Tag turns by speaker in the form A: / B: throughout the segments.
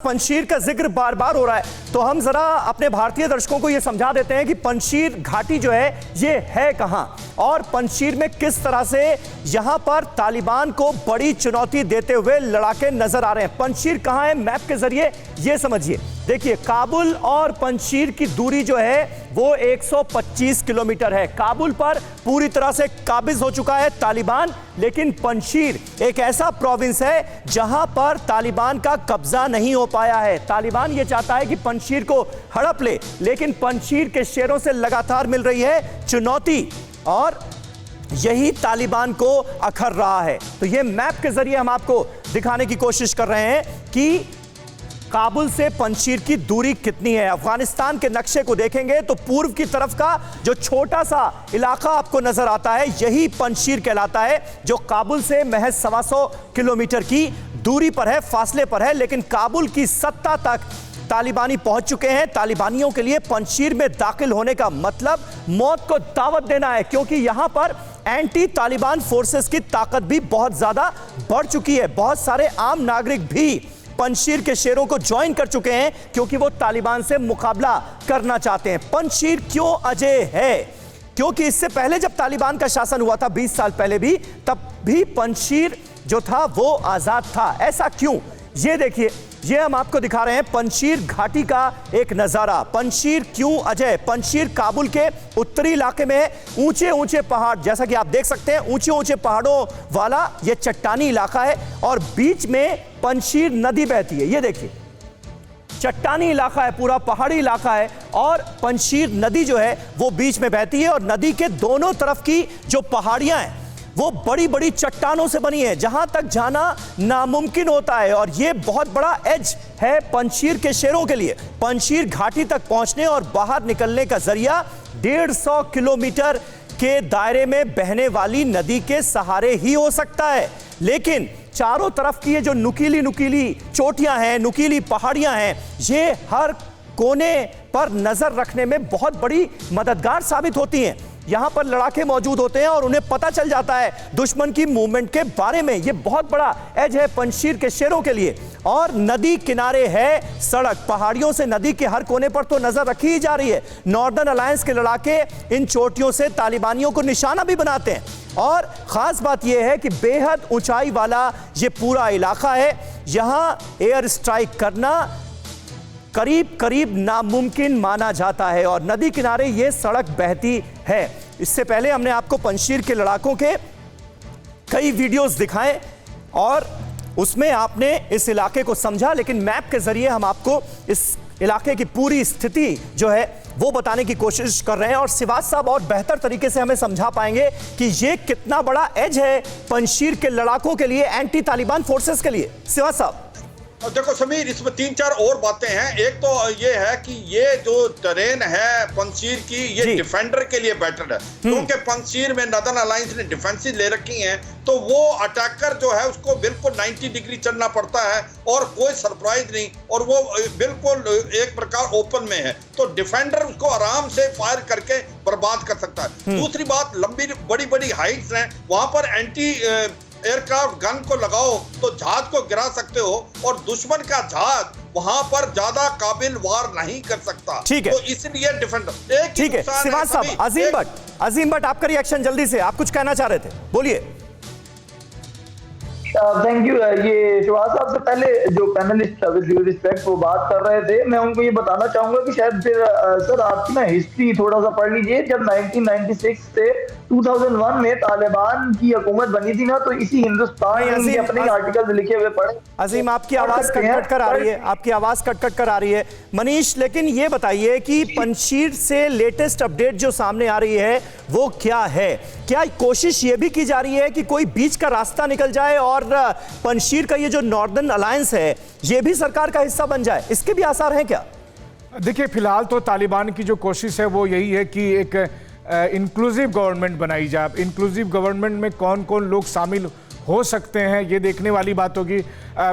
A: पंजशीर का जिक्र बार बार हो रहा है तो हम जरा अपने भारतीय दर्शकों को यह समझा देते हैं कि पंजशीर घाटी जो है ये है कहां और पंजशीर में किस तरह से यहां पर तालिबान को बड़ी चुनौती देते हुए लड़ाके नजर आ रहे हैं। पंजशीर कहां है मैप के जरिए ये समझिए। देखिए काबुल और पंजशीर की दूरी जो है वो 125 किलोमीटर है। काबुल पर पूरी तरह से काबिज हो चुका है तालिबान, लेकिन पंजशीर एक ऐसा प्रोविंस है जहां पर तालिबान का कब्जा नहीं हो पाया है। तालिबान ये चाहता है कि पंजशीर को हड़प ले, लेकिन पंजशीर के शेरों से लगातार मिल रही है चुनौती और यही तालिबान को अखर रहा है। तो ये मैप के जरिए हम आपको दिखाने की कोशिश कर रहे हैं कि काबुल से पंजशीर की दूरी कितनी है। अफगानिस्तान के नक्शे को देखेंगे तो पूर्व की तरफ का जो छोटा सा इलाका आपको नजर आता है यही पंजशीर कहलाता है, जो काबुल से महज 125 किलोमीटर की दूरी पर है, फासले पर है। लेकिन काबुल की सत्ता तक तालिबानी पहुंच चुके हैं। तालिबानियों के लिए पंजशीर में दाखिल होने का मतलब मौत को दावत देना है, क्योंकि यहां पर एंटी तालिबान फोर्सेस की ताकत भी बहुत ज्यादा बढ़ चुकी है। बहुत सारे आम नागरिक भी पंजशीर के शेरों को ज्वाइन कर चुके हैं क्योंकि वो तालिबान से मुकाबला करना चाहते हैं। पंजशीर क्यों अजय है? क्योंकि इससे पहले जब तालिबान का शासन हुआ था 20 साल पहले भी, तब भी पंजशीर जो था वो आजाद था। ऐसा क्यों? ये देखिए, ये हम आपको दिखा रहे हैं पंजशीर घाटी का एक नजारा। पंजशीर क्यों अजय? पंजशीर काबुल के उत्तरी इलाके में ऊंचे ऊंचे पहाड़, जैसा कि आप देख सकते हैं, ऊंचे ऊंचे पहाड़ों वाला ये चट्टानी इलाका है और बीच में पंजशीर नदी बहती है। ये देखिए, चट्टानी इलाका है, पूरा पहाड़ी इलाका है और पंजशीर नदी जो है वो बीच में बहती है और नदी के दोनों तरफ की जो पहाड़ियां हैं वो बड़ी बड़ी चट्टानों से बनी है, जहां तक जाना नामुमकिन होता है। और यह बहुत बड़ा एज है पंजशीर के शेरों के लिए। पंजशीर घाटी तक पहुंचने और बाहर निकलने का जरिया 150 किलोमीटर के दायरे में बहने वाली नदी के सहारे ही हो सकता है। लेकिन चारों तरफ की ये जो नुकीली नुकीली चोटियां हैं, नुकीली पहाड़ियां हैं, ये हर कोने पर नजर रखने में बहुत बड़ी मददगार साबित होती हैं। यहां पर लड़ाके मौजूद होते हैं और उन्हें पता चल जाता है दुश्मन की मूवमेंट के बारे में। यह बहुत बड़ा एज है पंजशीर के शेरों के लिए। और नदी किनारे है सड़क, पहाड़ियों से नदी के हर कोने पर तो नजर रखी ही जा रही है। नॉर्दर्न अलायंस के लड़ाके इन चोटियों से तालिबानियों को निशाना भी बनाते हैं। और खास बात यह है कि बेहद ऊंचाई वाला यह पूरा इलाका है, यहां एयर स्ट्राइक करना करीब करीब नामुमकिन माना जाता है और नदी किनारे ये सड़क बहती है। इससे पहले हमने आपको पंजशीर के लड़ाकों के कई वीडियोस दिखाए और उसमें आपने इस इलाके को समझा, लेकिन मैप के जरिए हम आपको इस इलाके की पूरी स्थिति जो है वो बताने की कोशिश कर रहे हैं और सिवाज साहब और बेहतर तरीके से हमें समझा पाएंगे कि ये कितना बड़ा एज है पंजशीर के लड़ाकों के लिए, एंटी तालिबान फोर्सेस के लिए। सिवाज साहब
B: देखो समीर, इसमें 3-4 और बातें हैं। एक तो ये है कि ये जो टरेन है पंजशीर की, ये डिफेंडर के लिए बेटर है, क्योंकि पंजशीर में नॉर्दर्न अलायंस ने डिफेंसिव ले रखी हैं, तो वो अटैकर जो है उसको बिल्कुल 90 डिग्री चलना पड़ता है और कोई सरप्राइज नहीं, और वो बिल्कुल एक प्रकार ओपन में है, तो डिफेंडर उसको आराम से फायर करके बर्बाद कर सकता है। दूसरी बात, लंबी बड़ी बड़ी हाइट्स हैं, वहां पर एंटी एयरक्राफ्ट गन को लगाओ तो जहाज को गिरा सकते हो और दुश्मन का जहाज वहां पर ज्यादा काबिल वार नहीं कर सकता।
A: ठीक है,
B: तो इसलिए डिफेंडर एक
A: ठीक है। सिवाज साहब, अजीम भट्ट आपका रिएक्शन जल्दी से, आप कुछ कहना चाह रहे थे, बोलिए।
C: Thank you. ये शिवाज साहब से पहले जो पैनलिस्ट विद रिस्पेक्ट वो बात कर रहे थे, मैं उनको ये बताना चाहूंगा कि शायद फिर सर आपकी ना हिस्ट्री थोड़ा सा पढ़ लीजिए। जब 1996 से 2001 में तालिबान की हुकूमत बनी थी ना, तो इसी हिंदुस्तान में अपने आर्टिकल लिखे हुए पढ़े।
A: अजीम आपकी आवाज कट कर आ रही है, आपकी आवाज कट कर आ रही है। मनीष, लेकिन ये बताइए कि पंजशीर से लेटेस्ट अपडेट जो सामने आ रही है वो क्या है? क्या कोशिश ये भी की जा रही है कि कोई बीच का रास्ता निकल जाए और पंजशीर का ये जो नॉर्दर्न अलायंस है ये भी सरकार का हिस्सा बन जाए? इसके भी आसार हैं क्या?
D: देखिए, फिलहाल तो तालिबान की जो कोशिश है वो यही है कि एक इंक्लूसिव गवर्नमेंट बनाई जाए। इंक्लूसिव गवर्नमेंट में कौन कौन लोग शामिल हो सकते हैं, ये देखने वाली बात होगी।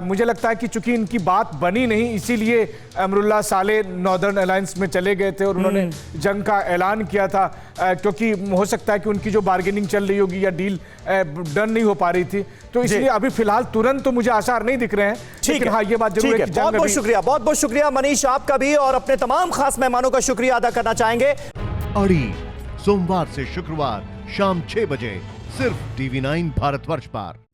D: मुझे लगता है कि चूंकि इनकी बात बनी नहीं, इसीलिए अमरुल्लाह साले नॉर्दर्न अलायंस में चले गए थे और उन्होंने जंग का ऐलान किया था, क्योंकि हो सकता है कि उनकी जो बार्गेनिंग चल रही होगी या डील डन नहीं हो पा रही थी, तो इसलिए अभी फिलहाल तुरंत तो मुझे आसार नहीं दिख रहे हैं। लेकिन हाँ, ये बात जरूर है कि
A: बहुत बहुत शुक्रिया, बहुत बहुत शुक्रिया मनीष आपका भी, और अपने तमाम खास मेहमानों का शुक्रिया अदा करना चाहेंगे।
E: अड़ी सोमवार से शुक्रवार शाम 6 बजे सिर्फ TV9 भारतवर्ष पर।